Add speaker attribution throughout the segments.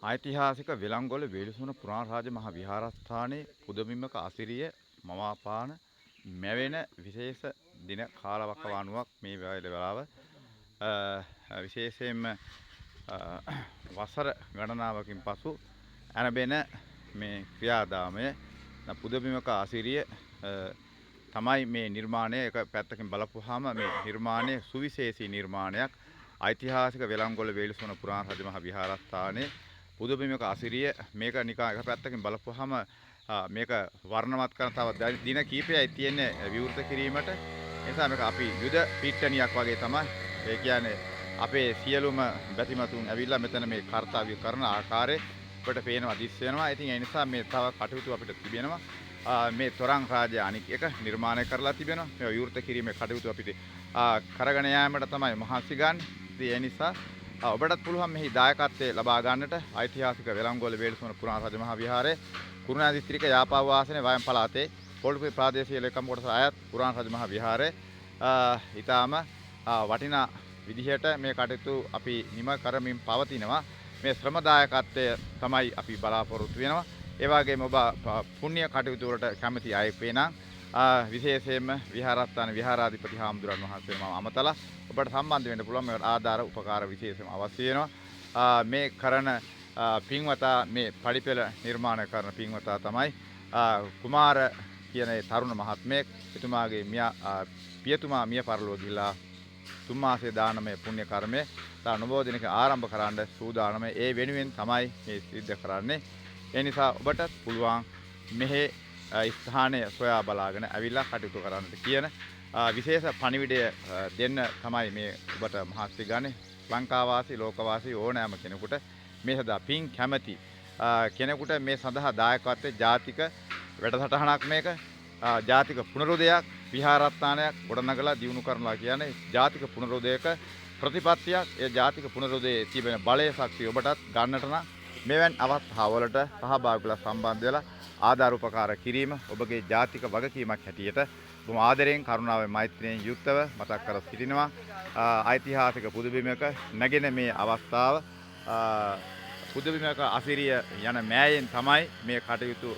Speaker 1: ඓතිහාසික වෙළංගොල වේලුසුන පුරාණ මහ විහාරස්ථානයේ පුදබිමක අසිරිය මවාපාන මැවෙන විශේෂ දින කාලවකවානුවක් මේ වෙලාව විශේෂයෙන්ම වසර ගණනාවකින් පසු ඇරඹෙන මේ ක්‍රියාදාමය පුදබිමක අසිරිය තමයි මේ නිර්මාණය. එක පැත්තකින් බලපුවාම මේ නිර්මාණය සුවිශේෂී නිර්මාණයක්. ඓතිහාසික වෙළංගොල වේලුසුන පුරාණ මහ විහාරස්ථානයේ පුදබිමක අසිරිය මේක නිකන් එක පැත්තකින් බලපුවාම මේක වර්ණවත් කරන තව දින කීපයයි තියෙන්නේ විවෘත කිරීමට. ඒ නිසා මේක අපි යුද පිට්ටනියක් වගේ තමයි. ඒ කියන්නේ අපේ සියලුම බැතිමතුන් ඇවිල්ලා මෙතන මේ කාර්යය කරන ආකාරය අපිට පේනවා දිස් වෙනවා. ඉතින් ඒ නිසා මේ තව කටයුතු අපිට තිබෙනවා. මේ තොරන් රාජ්‍ය අනික් එක නිර්මාණය කරලා තිබෙනවා. මේ විවෘත කිරීමේ කටයුතු අපිට කරගෙන යාමට තමයි මහන්සි ගන්න. ඉතින් ඒ නිසා ඔබටත් පුළුවන් මෙහි දායකත්වයේ ලබා ගන්නට ඓතිහාසික වෙළංගොල වේලුසුන පුරාණ රජ මහා විහාරයේ කුරුණෑ දිස්ත්‍රික්ක යාපාව වාසනේ වයම් පළාතේ පොල්පේ ප්‍රාදේශීය ලේකම් කොටස අයත් පුරාණ රජ මහා විහාරයේ ඊටාම වටිනා විදිහට මේ කටයුතු අපි නිම කරමින් පවතිනවා. මේ ශ්‍රම දායකත්වය තමයි අපි බලාපොරොත්තු වෙනවා. ඒ වගේම ඔබ පුණ්‍ය කටයුතු වලට කැමති අය වෙනම් විශේෂයෙන්ම විහාරස්ථාන විහාරාධිපති හාමුදුරන් වහන්සේ මම අමතලා ඔබට සම්බන්ධ වෙන්න පුළුවන්. මේකට ආධාර උපකාර විශේෂම අවශ්‍ය වෙනවා. මේ කරන පින්වතා මේ පඩිපෙළ නිර්මාණය කරන පින්වතා තමයි කුමාර කියන ඒ තරුණ මහත්මයෙක්. එතුමාගේ පියතුමා මිය පරලොව ගිහිලා 3 මාසයේ දානමය පුණ්‍ය කර්මය නවෝ දිනක ආරම්භ කරන්න සූදානම. ඒ වෙනුවෙන් තමයි මේ සිද්ධ කරන්නේ. ඒ නිසා ඔබට පුළුවන් මෙහි ස්ථානය සොයා බලාගෙන ඇවිල්ලා කටයුතු කරන්නට කියන විශේෂ පණිවිඩය දෙන්න තමයි මේ ඔබට මහත්සි ගන්නේ. ලංකාවාසී ලෝකවාසී ඕනෑම කෙනෙකුට මේ සඳහා පින් කැමැති කෙනෙකුට මේ සඳහා දායකත්වයේ ජාතික වැඩසටහනක් මේක. ජාතික පුනරුදයක් විහාරස්ථානයක් ගොඩනගලා දියුණු කරනවා කියන්නේ ජාතික පුනරුදයක ප්‍රතිපත්තියක්. ඒ ජාතික පුනරුදයේ තිබෙන බලය ශක්තිය ඔබටත් ගන්නට නම් මෙවැනි අවස්ථාවලට සහභාගී වෙලා සම්බන්ධ වෙලා ආධාර උපකාර කිරීම ඔබගේ ජාතික වගකීමක් හැටියට බොහොම ආදරයෙන් කරුණාවෙන් මෛත්‍රියෙන් යුක්තව මතක් කර සිටිනවා. ඓතිහාසික පුදබිමක නැගෙන මේ අවස්ථාව පුදබිමක අසිරිය යන මෑයෙන් තමයි මේ කටයුතු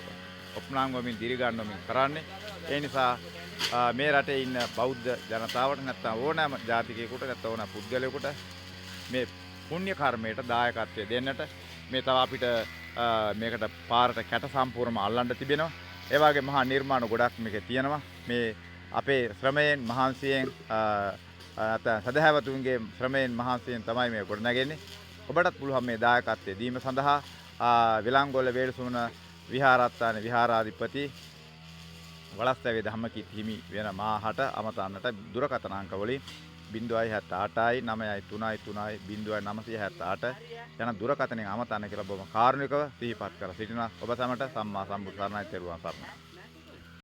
Speaker 1: ඔප්නාංගවමින් දිරිගන්වමින් කරන්නේ. ඒ නිසා මේ රටේ ඉන්න බෞද්ධ ජනතාවට නැත්නම් ඕනෑම ජාතිකයෙකුට නැත්නම් ඕනෑම පුද්ගලයෙකුට මේ පුණ්‍ය කර්මයට දායකත්වය දෙන්නට මේ තව අපිට මේකට පාරට කැට සම්පූර්ණම අල්ලන්න තිබෙනවා. ඒ වගේ මහා නිර්මාණ ගොඩක් මේකේ තියෙනවා. මේ අපේ ශ්‍රමයෙන් මහන්සියෙන් නැත්නම් සදහැවතුන්ගේ ශ්‍රමයෙන් මහන්සියෙන් තමයි මේ ගොඩනගන්නේ. ඔබටත් පුළුවන් මේ දායකත්වයේ දීම සඳහා විලංගොල්ල වේලුසුන විහාරස්ථාන විහාරාධිපති වලස්තැවේ ධම්මකිත් හිමි වෙන මාහට අමතන්නට දුරකථන අංක වලින් 078යි 9යි 3යි 0978 යන දුරකථනයෙන් අමතන්න කියලා බොහොම කාරුණිකව සිහිපත් කර සිටිනවා. ඔබ සැමට සම්මා සම්බුදු සරණයි. තෙරුවන් සරණයි.